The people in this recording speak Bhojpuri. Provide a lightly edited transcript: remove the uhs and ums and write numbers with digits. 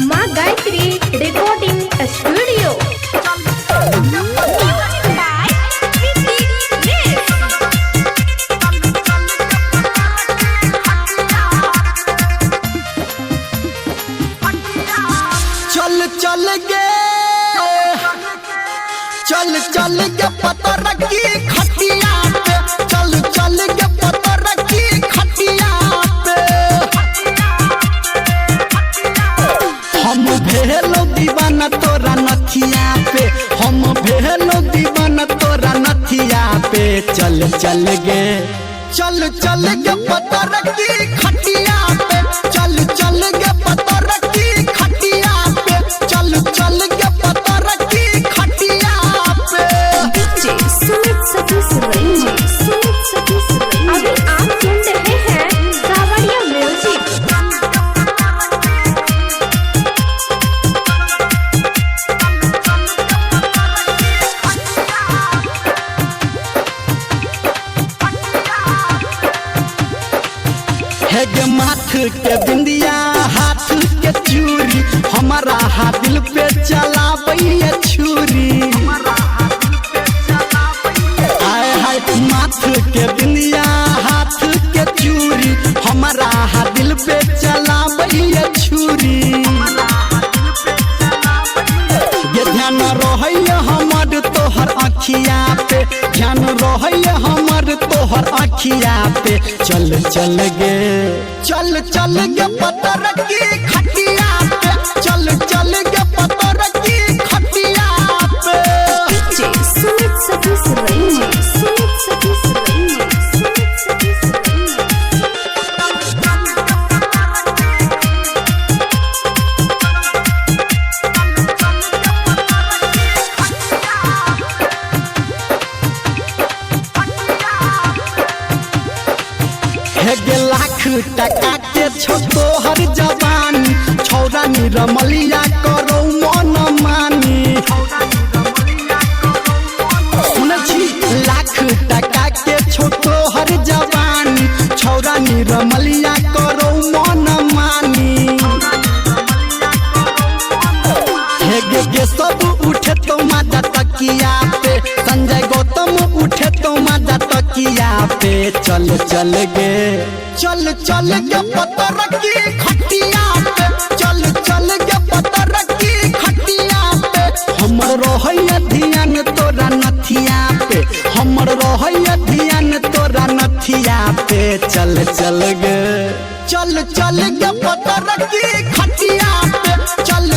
माँ गायत्री रिकॉर्डिंग स्टूडियो। चल के पता रखी खटिया पे, चल के पता रखी खटिया पे। हम भेलो दीवाना तोरा नथिया पे, हम भेलो दीवाना तोरा नथिया पे। चल के पता रखी खटिया पे, चल के पता रखी खटिया पे, चल के पता रखी खटिया पे। अभी आप सुन रहे हैं सावरिया म्यूजिक। है गे माथ के बिंदिया हाथ के चूड़ी, हमारा हाथ दिल पे चलाबैया छुरी। आए हाय माथ के बिंदिया हाथ के चूड़ी, हमारा हाथ दिल पे चलाबैया छुरी। ये ध्यान रहैया हमर तोहर अखिया पे, ध्यान रहैया हमर तोहर अखिया पे। चल के पता रखी खटिया पे, चल के पता रखी खटिया पे। है गे लाख टका के छो तोहर जवानी, छौरा निरमलिया करो मन मानी। सुन छी लाख टका के छो तोहर जवानी, छौरा निरमलिया करो मन मानी। हे गे सब उठे तो माता तकिया पे, संजय गौतम उठे तो माता तकिया पे। चल के पता रखी खटिया पे, चल के पता रखी खटिया पे। हमर रहैया ध्यान तोरा नथिया पे, हमर रहैया ध्यान तोरा नथिया पे। चल के पता रखी खटिया पे, चल